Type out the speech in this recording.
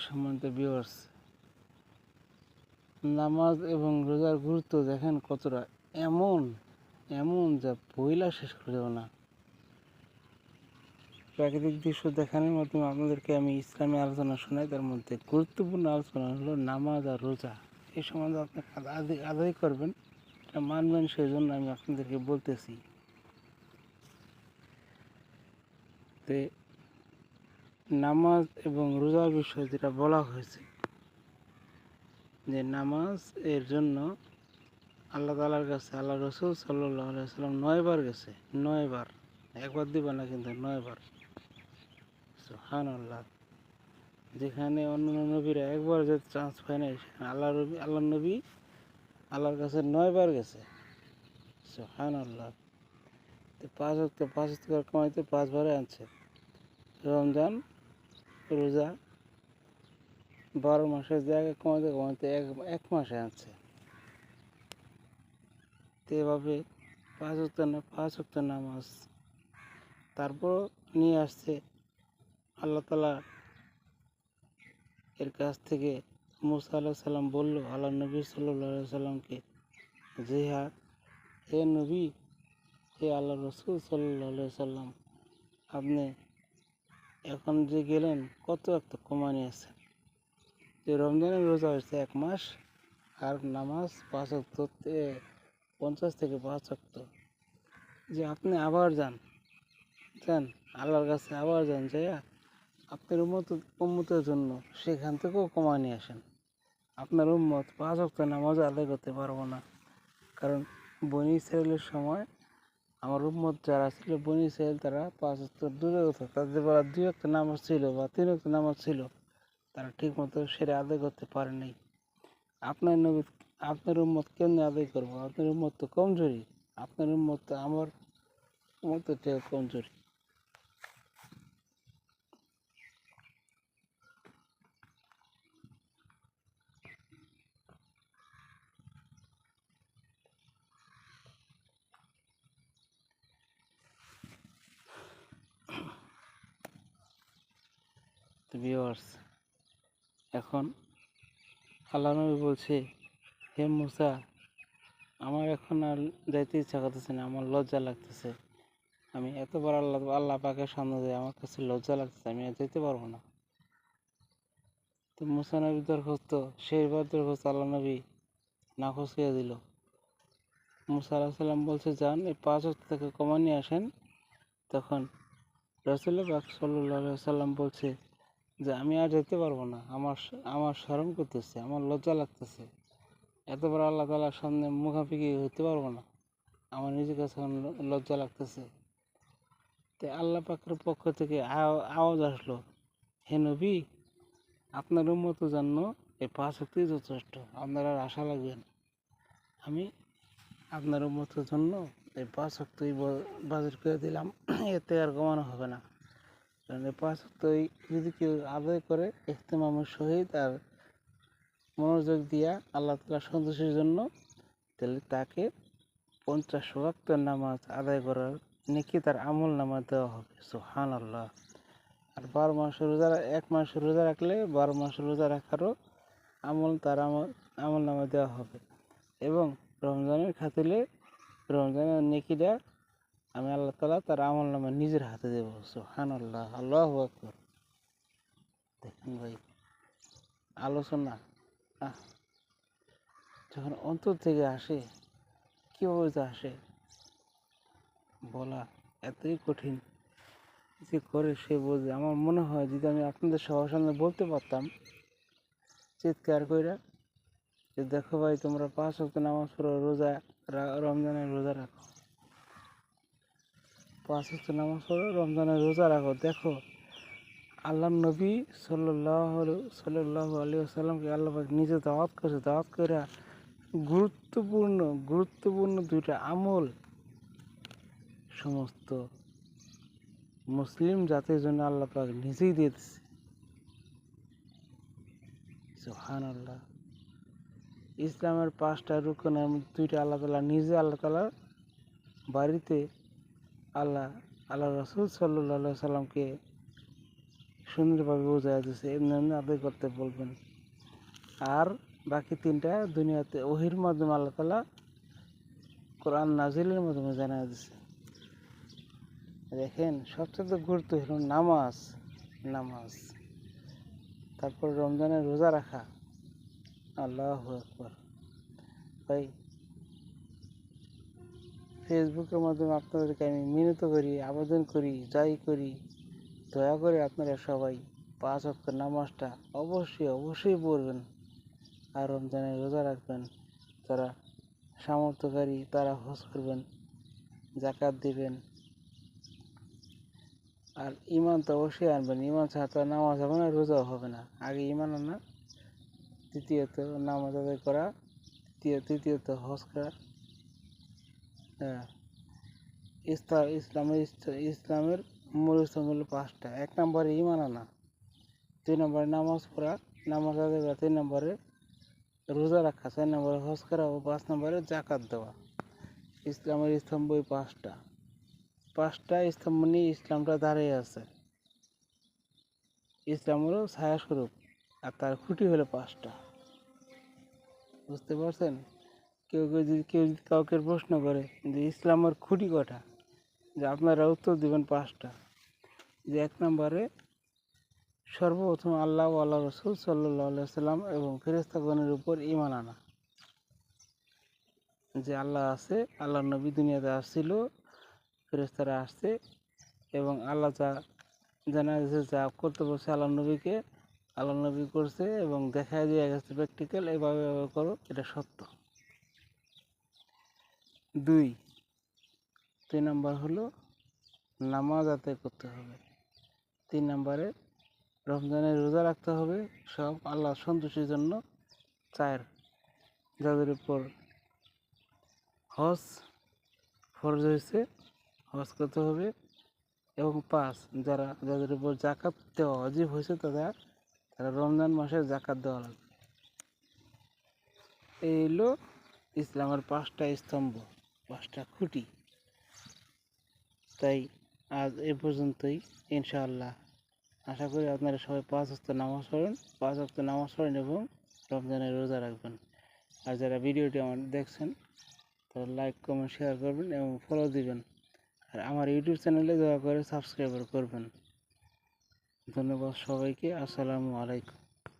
সম্মানিত ভিউয়ার্স, নামাজ এবং রোজার গুরুত্ব দেখেন কতটা, এমন এমন যা বইলা শেষ করে যাব না। প্রাকৃতিক দৃশ্য দেখানোর মাধ্যমে আপনাদেরকে আমি ইসলামী আলোচনা শোনাই। তার মধ্যে গুরুত্বপূর্ণ আলোচনা হলো নামাজ আর রোজা। এই সম্বন্ধে আপনি আদায় করবেন, এটা মানবেন, সেই জন্য আমি আপনাদেরকে বলতেছি। তে নামাজ এবং রোজার বিষয়ে যেটা বলা হয়েছে, যে নামাজ এর জন্য আল্লাহ তাআলার কাছে আল্লাহ রসুল সাল্লাল্লাহু আলাইহি ওয়াসাল্লাম 9 বার গেছে। 9 বার, একবার দিবা না কিন্তু 9 বার। সুবহানাল্লাহ। যেখানে অন্য নবীরা একবার যে চান্স পায় নাই, আল্লাহ নবী আল্লাহর কাছে 9 বার গেছে। সুবহানাল্লাহ। তো 5 ওয়াক্ত কমাইতে 5 বারে আনছে। রমজান রোজা 12 মাসের জায়গায় কমাইতে এক মাসে আনছে। তো এভাবে 5 ওয়াক্ত নামাজ তারপর নিয়ে আসছে আল্লাহ তাআলা এর কাছ থেকে। মুসা আলাইহিস সালাম বলল আল্লাহ নবী সাল্লাল্লাহু আলাইহি সাল্লামকে, যে হে নবী, হে আল্লাহ রসুল সাল্লাল্লাহু আলাইহি সাল্লাম, আপনি এখন যে গেলেন কত একটা কমা নিয়েছেন। যে রমজানের রোজা হচ্ছে 1 মাস, আর নামাজ 5 ওয়াক্ত, 50 থেকে 5 ওয়াক্ত। যে আপনি আবার যান আল্লাহর কাছে, আবার যান, যাইয়া আপনার উম্মতের জন্য সেখান থেকেও কমা নিয়ে আসেন। আপনার উম্মত 5 ওয়াক্ত নামাজ আদায় করতে পারবো না, কারণ বনী ইসরায়েলের সময় আমার উম্মত যারা ছিল বনী ইসরায়েল, তারা 5 ওয়াক্ত দূরে হতো, তাদের বেলা 2 ওয়াক্ত নামাজ ছিল বা 3 ওয়াক্ত নামাজ ছিল, তারা ঠিক মতো সেরে আদায় করতে পারেনি। আপনার উম্মত কেমনে আদায় করবো? আপনার উম্মত তো কমজোরি, আপনার উম্মত তো আমার উম্মতের চেয়ে কমজোরি। তো ভিউয়ার্স, এখন আল্লাহ নবী বলছে, হে মুসা, আমার এখন আর যাইতে ইচ্ছা করতেছে না, আমার লজ্জা লাগতেছে। আমি এতবার আল্লাহ পাকের সামনে যাই, আমার কাছে লজ্জা লাগতেছে, আমি আর যেতে পারবো না। তো মুসা নবী দরখাস্ত, শেষবার দরখাস্ত আল্লাহ নবী নাকচ করে দিল। মুসা আলাইহিস সালাম বলছে, যান এই 5 ওয়াক্ত থেকে কমা নিয়ে আসেন। তখন রাসূল পাক সাল্লাল্লাহু আলাইহি সাল্লাম বলছে যে আমি আর যেতে পারবো না, আমার শরম করতেছে, আমার লজ্জা লাগতেছে, এতবার আল্লাহ তাআলার সামনে মুখাপেক্ষি হইতে পারবো না, আমার নিজের কাছে লজ্জা লাগতেছে। তো আল্লাহ পাকের পক্ষ থেকে আওয়াজ আসলো, হে নবী, আপনার উম্মতের জন্য এই 5 ওয়াক্তই যথেষ্ট, আপনার আর আশা লাগবে না। আমি আপনার উম্মতের জন্য এই 5 ওয়াক্তই বাজির করে দিলাম, এতে আর কমানো হবে না। কারণ এই 5 ওয়াক্তই যদি কেউ আদায় করে ইহতিমামের সহিত আর মনোযোগ দিয়া আল্লাহ তাআলার সন্তুষ্টির জন্য, তাহলে তাকে 50 ওয়াক্ত নামাজ আদায় করার নেকি তার আমল নামা দেওয়া হবে। সুবহানাল্লাহ। আর 12 মাস রোজা, 1 মাস রোজা রাখলে 12 মাস রোজা রাখারও তার আমল নামা দেওয়া হবে। এবং রমজানের খাতিলে রমজানের নেকিটা আমি আল্লাহ তাআলা তার আমল নামা নিজের হাতে দেবো। সুবহানাল্লাহ, আল্লাহু আকবার। দেখেন ভাই, আলোচনা যখন অন্তর থেকে আসে, কীভাবে যে আসে বলা এতই কঠিন, যে করে সে বোঝে। আমার মনে হয় যদি আমি আপনাদের সবার সামনে বলতে পারতাম চিৎকার কইরা, যে দেখো ভাই, তোমরা 5 ওয়াক্ত নামাজ পড়ো, রমজানের রোজা রাখো, 5 ওয়াক্ত নামাজ পড়ো, রমজানের রোজা রাখো, দেখো আল্লাহ নবী সাল্লাল্লাহু আলাইহি ওয়াসাল্লামকে আল্লাহ পাক নিজে দাওয়াত করেছে। দাওয়াত করে গুরুত্বপূর্ণ 2টা আমল সমস্ত মুসলিম জাতির জন্য আল্লাহ পাক নিজেই দিয়ে দিচ্ছে। সুবহানাল্লাহ। ইসলামের 5টা রুকনের 2টা আল্লাহ তাআলার বাড়িতে আল্লাহ রসুল সাল্লাল্লাহু আলাইহি সাল্লামকে সুন্দরভাবে বোঝাই দিচ্ছে, এমনি এমনি আদায় করতে বলবেন। আর বাকি 3টা দুনিয়াতে ওহির মাধ্যমে আল্লাহ তাআলা কোরআন নাজিলের মাধ্যমে জানাই দিচ্ছে। দেখেন সবচেয়ে গুরুত্ব হলো নামাজ, নামাজ, তারপর রমজানের রোজা রাখা। আল্লাহু আকবার। ভাই ফেসবুকের মাধ্যমে আপনাদেরকে আমি মিনত করি, আবেদন করি, যাই করি, দয়া করে আপনারা সবাই 5 ওয়াক্ত নামাজটা অবশ্যই পড়বেন। আর রমজানের রোজা রাখবেন। যারা সামর্থ্যকারী তারা হজ করবেন, যাকাত দিবেন। আর ঈমান তো অবশ্যই আনবেন। ঈমান ছাড়া তো নামাজ হবে না, রোজাও হবে না। আগে ঈমান আনা, দ্বিতীয়ত নামাজ আদায় করা, তৃতীয়ত হজ করা। হ্যাঁ, ইসলামের মূল স্তম্ভ হলো 5টা। 1 নম্বরে ঈমান আনা, 2 নম্বরে নামাজ পড়া, নামাজ আদায় করা, 3 নম্বরে রোজা রাখা, 4 নম্বরে হজ করা ও 5 নম্বরে জাকাত দেওয়া। ইসলামের স্তম্ভ ওই 5টা। 5টা স্তম্ভ নিয়ে ইসলামটা দাঁড়িয়ে আছে। ইসলাম হলো ছায়াস্বরূপ, আর তার খুঁটি হলো 5টা। বুঝতে পারছেন? কেউ যদি কাউকে প্রশ্ন করে যে ইসলামের খুঁটি কটা, যে আপনারা উত্তর দিবেন 5টা। যে 1 নম্বরে সর্বপ্রথম আল্লাহ ও আল্লাহ রসুল সাল্লাল্লাহু আলাইহি সাল্লাম এবং ফেরেশতাগণের উপর ঈমান আনা। যে আল্লাহ আছে, আল্লাহর নবী দুনিয়াতে আসছিল, ফেরেশতারা আসছে, এবং আল্লাহ যা জানা গেছে, যা করতে বলছে আল্লাহ নবীকে, আল্লাহ নবী করছে এবং দেখায় দিয়ে গেছে প্র্যাকটিক্যাল, এভাবে করো, এটা সত্য। 2 নম্বর হলো নামাজ আদায় করতে হবে। 3 নম্বরে রমজানের রোজা রাখতে হবে, সব আল্লাহ সন্তুষ্টির জন্য। 4, যাদের উপর হজ ফরজ হয়েছে, হজ করতে হবে। এবং 5, যাদের উপর জাকাত দেওয়া ওয়াজিব হয়েছে, তারা রমজান মাসে জাকাত দেওয়া লাগবে। এই হলো ইসলামের 5টা স্তম্ভ, 5টা খুঁটি। তাই আজ এ পর্যন্তই। ইনশাআল্লাহ আশা করি আপনারা সবাই 5 ওয়াক্ত নামাজ পড়েন, 5 ওয়াক্ত নামাজ পড়েন এবং রমজানের রোজা রাখবেন। আর যারা ভিডিওটি আমার দেখছেন তারা লাইক, কমেন্ট, শেয়ার করবেন এবং ফলো দিবেন। আর আমার ইউটিউব চ্যানেলে দয়া করে সাবস্ক্রাইব করবেন। ধন্যবাদ সবাইকে। আসসালামু আলাইকুম।